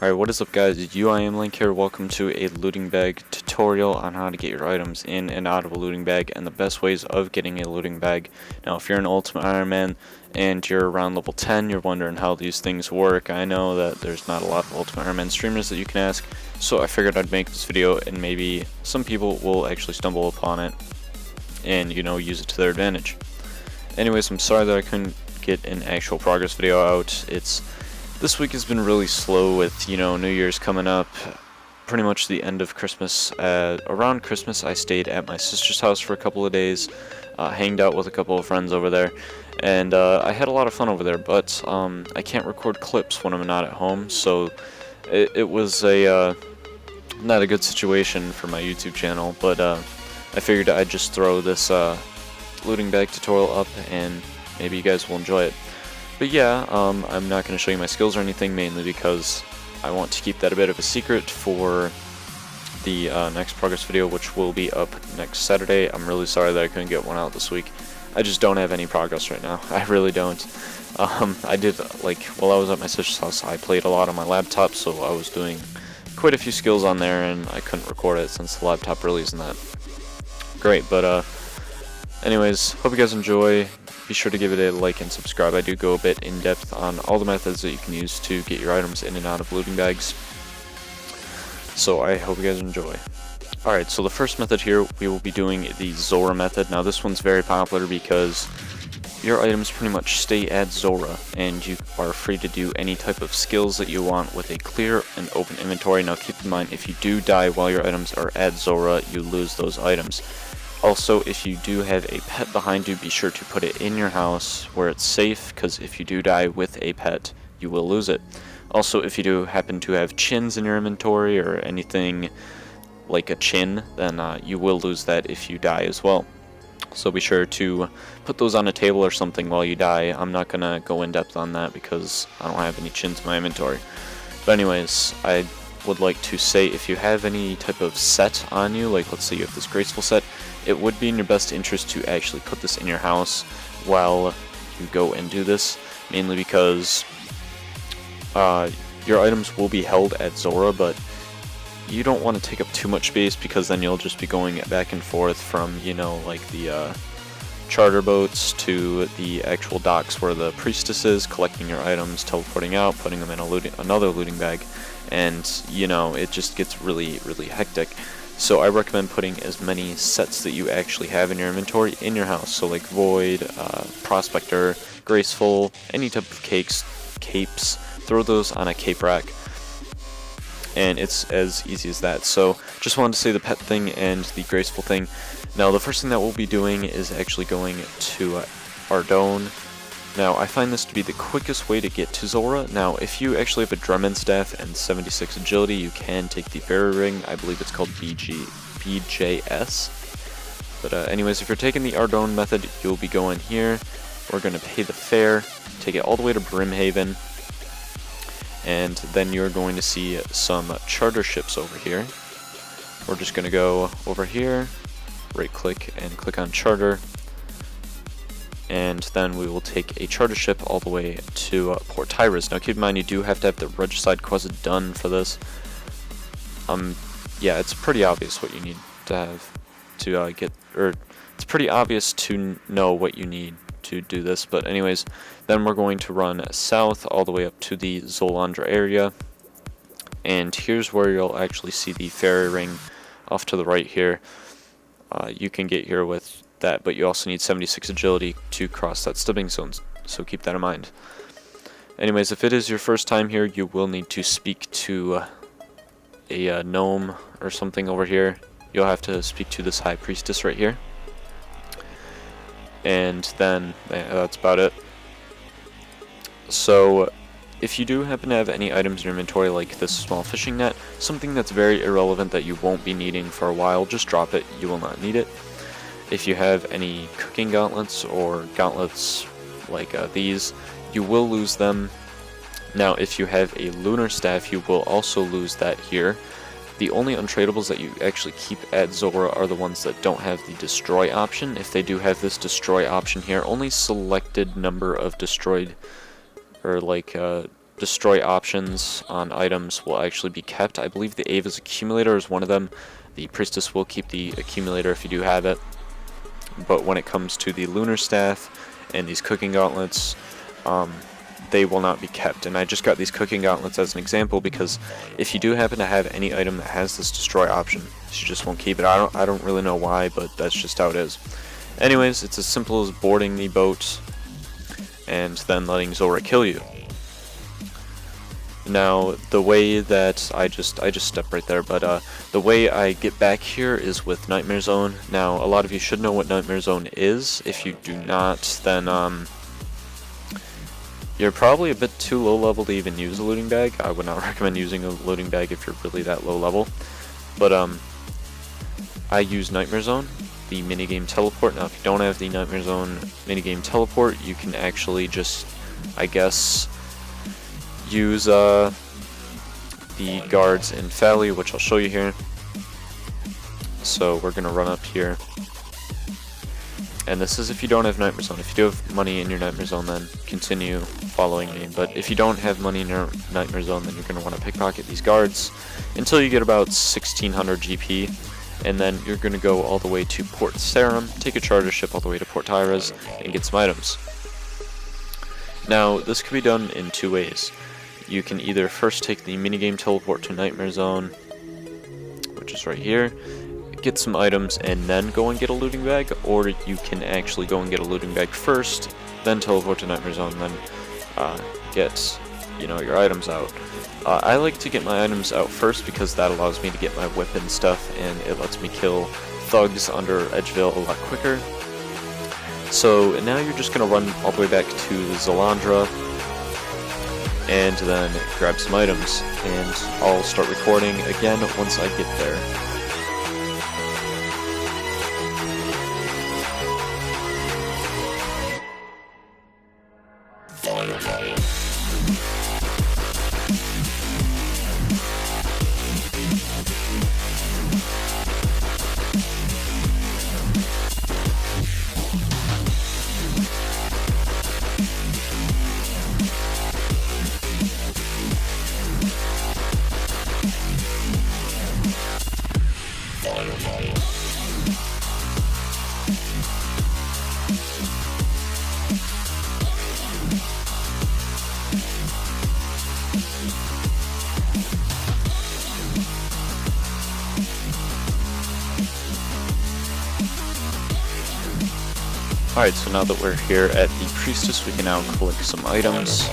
Alright, what is up guys, it's Link here. Welcome to a looting bag tutorial on how to get your items in and out of a looting bag and the best ways of getting a looting bag. Now if you're an Ultimate Ironman and you're around level 10, you're wondering how these things work. I know that there's not a lot of Ultimate Ironman streamers that you can ask, so I figured I'd make this video and maybe some people will actually stumble upon it and, you know, use it to their advantage. Anyways, I'm sorry that I couldn't get an actual progress video out. This week has been really slow with, you know, New Year's coming up, pretty much the end of Christmas. Around Christmas I stayed at my sister's house for a couple of days, hanged out with a couple of friends over there, and I had a lot of fun over there, but I can't record clips when I'm not at home, so it was not a good situation for my YouTube channel, but I figured I'd just throw this looting bag tutorial up and maybe you guys will enjoy it. But yeah, I'm not going to show you my skills or anything, mainly because I want to keep that a bit of a secret for the next progress video, which will be up next Saturday. I'm really sorry that I couldn't get one out this week. I just don't have any progress right now. I really don't. I did, like, while I was at my sister's house, I played a lot on my laptop, so I was doing quite a few skills on there, and I couldn't record it since the laptop really isn't that great. But anyways, hope you guys enjoy. Be sure to give it a like and subscribe. I do go a bit in depth on all the methods that you can use to get your items in and out of looting bags. So I hope you guys enjoy. Alright, so the first method here, we will be doing the Zulrah method. Now this one's very popular because your items pretty much stay at Zulrah, and you are free to do any type of skills that you want with a clear and open inventory. Now keep in mind, if you do die while your items are at Zulrah, you lose those items. Also, if you do have a pet behind you, be sure to put it in your house where it's safe, because if you do die with a pet, you will lose it. Also, if you do happen to have chins in your inventory or anything like a chin, then you will lose that if you die as well. So be sure to put those on a table or something while you die. I'm not going to go in depth on that because I don't have any chins in my inventory. But anyways, I would like to say, if you have any type of set on you, like let's say you have this graceful set, it would be in your best interest to actually put this in your house while you go and do this, mainly because your items will be held at Zulrah, but you don't want to take up too much space, because then you'll just be going back and forth from, you know, like the charter boats to the actual docks where the priestess is, collecting your items, teleporting out, putting them in another looting bag, and, you know, it just gets really, really hectic. So I recommend putting as many sets that you actually have in your inventory in your house. So like Void, Prospector, Graceful, any type of capes, throw those on a cape rack. And it's as easy as that. So just wanted to say the pet thing and the graceful thing. Now the first thing that we'll be doing is actually going to Ardone. Now I find this to be the quickest way to get to Zulrah. Now if you actually have a Drummond staff and 76 agility, you can take the fairy ring. I believe it's called BJS. But anyways, if you're taking the Ardone method, you'll be going here. We're going to pay the fare, take it all the way to Brimhaven, and then you're going to see some charter ships over here. We're just going to go over here, right click and click on charter, and then we will take a charter ship all the way to Port Tyrus. Now keep in mind, you do have to have the regicide quest done for this. Yeah, it's pretty obvious what you need to have to it's pretty obvious to know what you need to do this, but anyways, then we're going to run south all the way up to the Zolandra area, and here's where you'll actually see the fairy ring off to the right here. You can get here with that, but you also need 76 agility to cross that stepping zone, so keep that in mind. Anyways, if it is your first time here, you will need to speak to a gnome or something over here. You'll have to speak to this high priestess right here, and then that's about it. So if you do happen to have any items in your inventory like this small fishing net, something that's very irrelevant that you won't be needing for a while, just drop it. You will not need it. If you have any cooking gauntlets or gauntlets like these, you will lose them. Now if you have a lunar staff, you will also lose that here. The only untradables that you actually keep at Zulrah are the ones that don't have the destroy option. If they do have this destroy option here, only selected number of destroyed, or like destroy options on items will actually be kept. I believe the Ava's accumulator is one of them. The Priestess will keep the accumulator if you do have it. But when it comes to the Lunar Staff and these cooking gauntlets, they will not be kept. And I just got these cooking gauntlets as an example because if you do happen to have any item that has this destroy option, you just won't keep it. I don't really know why, but that's just how it is. Anyways, it's as simple as boarding the boat and then letting Zulrah kill you. Now, the way that I just stepped right there, but the way I get back here is with Nightmare Zone. Now, a lot of you should know what Nightmare Zone is. If you do not, then you're probably a bit too low level to even use a looting bag. I would not recommend using a looting bag if you're really that low level. But I use Nightmare Zone, the minigame teleport. Now, if you don't have the Nightmare Zone minigame teleport, you can actually just, I guess, use the guards in Valley, which I'll show you here. So we're gonna run up here, and this is if you don't have Nightmare Zone. If you do have money in your Nightmare Zone, then continue following me. But if you don't have money in your Nightmare Zone, then you're gonna want to pickpocket these guards until you get about 1600 GP, and then you're gonna go all the way to Port Sarum, take a charter ship all the way to Port Tyres, and get some items. Now, this can be done in two ways. You can either first take the minigame teleport to Nightmare Zone, which is right here, get some items, and then go and get a looting bag, or you can actually go and get a looting bag first, then teleport to Nightmare Zone, then get, your items out. I like to get my items out first because that allows me to get my whip and stuff, and it lets me kill thugs under Edgeville a lot quicker. So now you're just going to run all the way back to Zalandra, and then grab some items, and I'll start recording again once I get there. Alright, so now that we're here at the Priestess, we can now collect some items.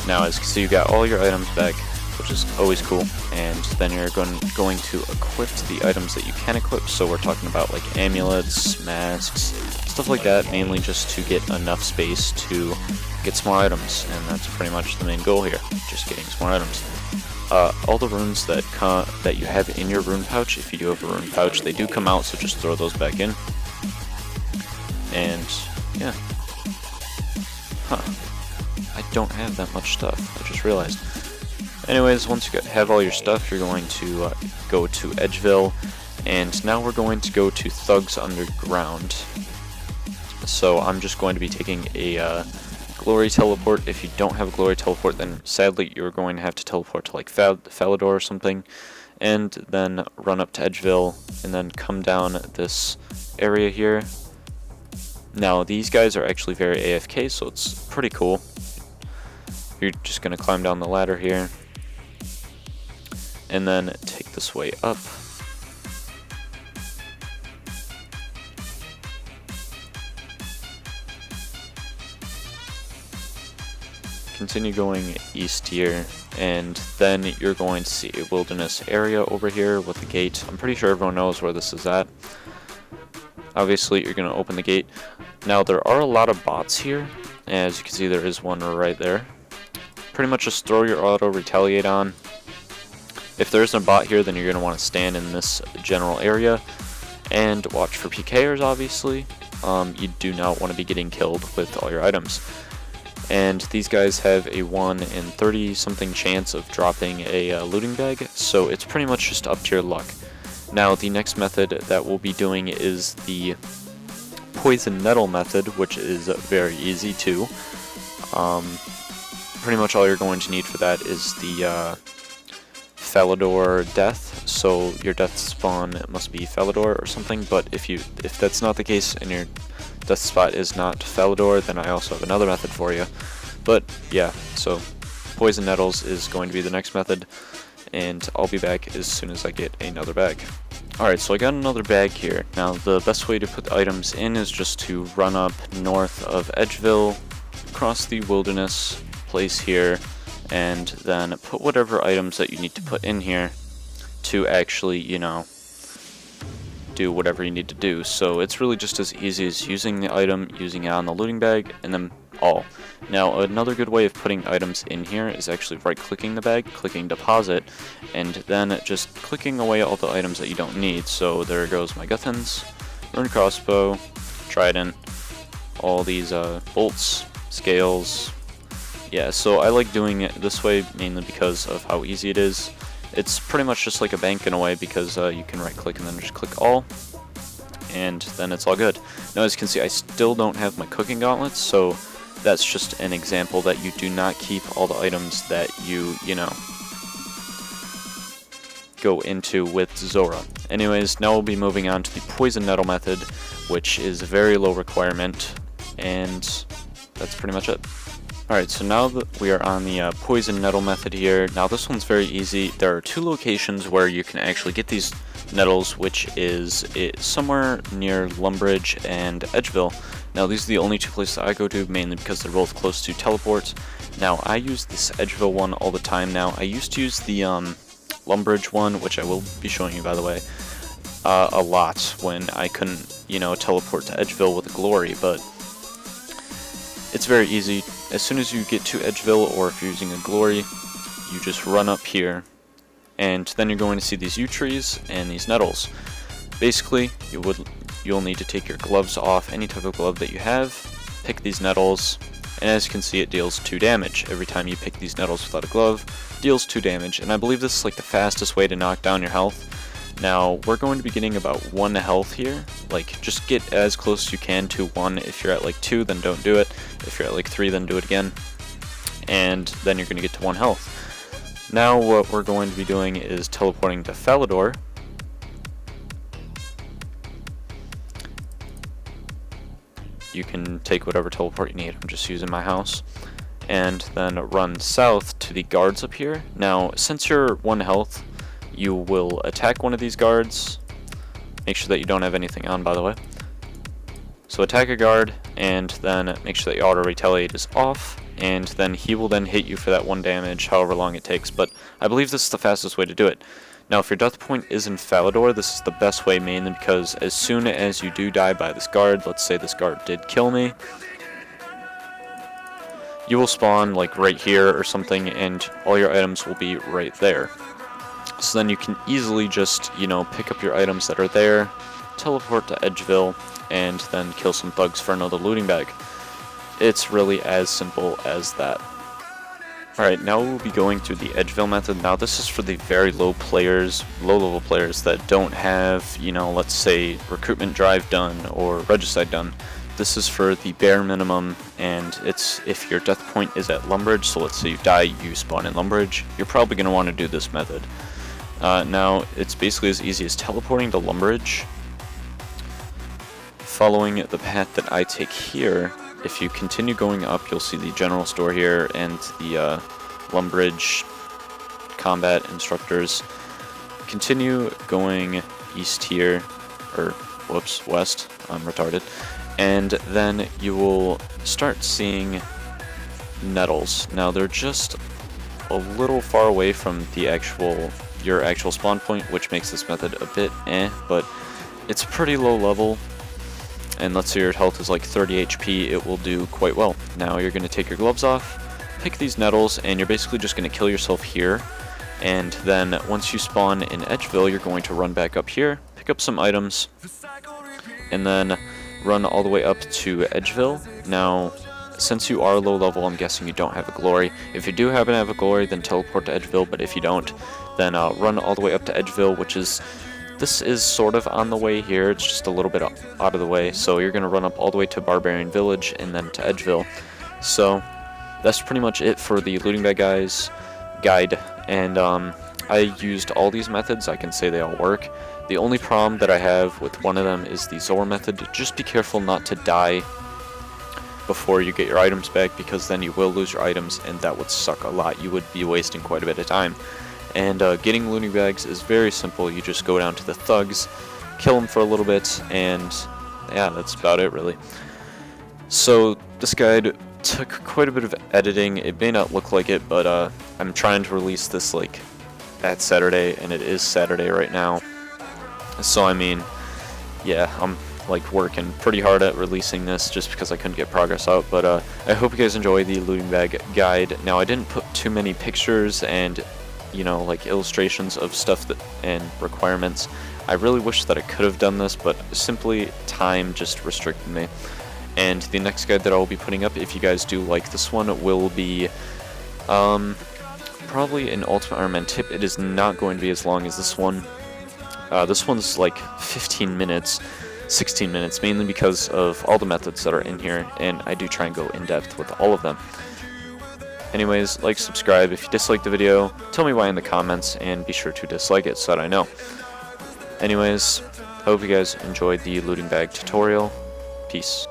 Now, as you can see, you got all your items back, which is always cool, and then you're going to equip the items that you can equip. So we're talking about like amulets, masks, stuff like that, mainly just to get enough space to get some more items, and that's pretty much the main goal here, just getting some more items. All the runes that you have in your rune pouch, if you do have a rune pouch, they do come out, so just throw those back in. And yeah, I don't have that much stuff, I just realized. Anyways, once you have all your stuff, you're going to go to Edgeville, and now we're going to go to Thugs Underground. So I'm just going to be taking a glory teleport. If you don't have a glory teleport, then sadly you're going to have to teleport to like Falador or something, and then run up to Edgeville, and then come down this area here. Now, these guys are actually very AFK, so it's pretty cool. You're just going to climb down the ladder here, and then take this way up. Continue going east here, and then you're going to see a wilderness area over here with a gate. I'm pretty sure everyone knows where this is at. Obviously, you're going to open the gate. Now, there are a lot of bots here. As you can see, there is one right there. Pretty much just throw your auto retaliate on. If there isn't a bot here, then you're going to want to stand in this general area and watch for PKers, obviously. You do not want to be getting killed with all your items. And these guys have a 1 in 30 something chance of dropping a looting bag, so it's pretty much just up to your luck. Now, the next method that we'll be doing is the poison nettle method, which is very easy too. pretty much all you're going to need for that is the Falador death, so your death spawn must be Falador or something, but if that's not the case and your death spot is not Falador, then I also have another method for you. But yeah, so Poison Nettles is going to be the next method, and I'll be back as soon as I get another bag. Alright, so I got another bag here. Now the best way to put the items in is just to run up north of Edgeville, cross the wilderness, place here, and then put whatever items that you need to put in here to actually, you know, do whatever you need to do. So it's really just as easy as using the item, using it on the looting bag, and then all. Now another good way of putting items in here is actually right-clicking the bag, clicking deposit, and then just clicking away all the items that you don't need. So there goes my guthans, rune crossbow, trident, all these bolts, scales. Yeah, so I like doing it this way mainly because of how easy it is. It's pretty much just like a bank in a way because you can right click and then just click all, and then it's all good. Now as you can see, I still don't have my cooking gauntlets, so that's just an example that you do not keep all the items that you know, go into with Zulrah. Anyways, now we'll be moving on to the Poison Nettle method, which is a very low requirement, and that's pretty much it. Alright, so now that we are on the Poison Nettle method here, now this one's very easy. There are two locations where you can actually get these nettles, which is somewhere near Lumbridge and Edgeville. Now these are the only two places I go to, mainly because they're both close to teleports. Now I use this Edgeville one all the time now. I used to use the Lumbridge one, which I will be showing you by the way, a lot when I couldn't, you know, teleport to Edgeville with a glory, but it's very easy. As soon as you get to Edgeville, or if you're using a glory, you just run up here, and then you're going to see these yew trees and these nettles. Basically, you'll need to take your gloves off, any type of glove that you have, pick these nettles, and as you can see, it deals 2 damage. Every time you pick these nettles without a glove, deals 2 damage, and I believe this is like the fastest way to knock down your health. Now, we're going to be getting about 1 health here. Like, just get as close as you can to 1. If you're at like 2, then don't do it. If you're at like 3, then do it again. And then you're going to get to 1 health. Now, what we're going to be doing is teleporting to Falador. You can take whatever teleport you need. I'm just using my house. And then run south to the guards up here. Now, since you're 1 health, you will attack one of these guards. Make sure that you don't have anything on, by the way. So attack a guard, and then make sure that your auto retaliate is off, and then he will then hit you for that 1 damage, however long it takes. But I believe this is the fastest way to do it. Now, if your death point is in Falador, this is the best way, mainly because as soon as you do die by this guard, let's say this guard did kill me, you will spawn like right here or something, and all your items will be right there. So then you can easily just, you know, pick up your items that are there, teleport to Edgeville, and then kill some thugs for another looting bag. It's really as simple as that. Alright, now we'll be going through the Edgeville method. Now this is for the very low level players that don't have, you know, let's say recruitment drive done or regicide done. This is for the bare minimum, and it's if your death point is at Lumbridge, so let's say you die, you spawn in Lumbridge, you're probably going to want to do this method. Now, it's basically as easy as teleporting to Lumbridge, following the path that I take here. If you continue going up, you'll see the general store here and the Lumbridge combat instructors. Continue going east here, or whoops, west, I'm retarded, and then you will start seeing nettles. Now they're just a little far away from the your actual spawn point, which makes this method a bit but it's pretty low level, and let's say your health is like 30 HP, it will do quite well. Now you're going to take your gloves off, pick these nettles, and you're basically just going to kill yourself here, and then once you spawn in Edgeville, you're going to run back up here, pick up some items, and then run all the way up to Edgeville. Now, since you are low level, I'm guessing you don't have a glory. If you do happen to have a glory, then teleport to Edgeville, but if you don't, then run all the way up to Edgeville, this is sort of on the way here, it's just a little bit out of the way, so you're going to run up all the way to Barbarian Village and then to Edgeville. So, that's pretty much it for the looting bag guide, and I used all these methods. I can say they all work. The only problem that I have with one of them is the Zulrah method. Just be careful not to die before you get your items back, because then you will lose your items, and that would suck a lot. You would be wasting quite a bit of time. And getting looting bags is very simple. You just go down to the thugs, kill them for a little bit, and yeah, that's about it really. So this guide took quite a bit of editing. It may not look like it, but I'm trying to release this like at Saturday, and it is Saturday right now. So I mean, yeah, I'm like working pretty hard at releasing this just because I couldn't get progress out. But I hope you guys enjoy the looting bag guide. Now I didn't put too many pictures and like illustrations of stuff and requirements. I really wish that I could have done this, but simply time just restricted me. And the next guide that I will be putting up, if you guys do like this one, will be probably an Ultimate Ironman tip. It is not going to be as long as this one. This one's like 15 minutes, 16 minutes, mainly because of all the methods that are in here, and I do try and go in depth with all of them. Anyways, like, subscribe. If you dislike the video, tell me why in the comments, and be sure to dislike it so that I know. Anyways, I hope you guys enjoyed the looting bag tutorial. Peace.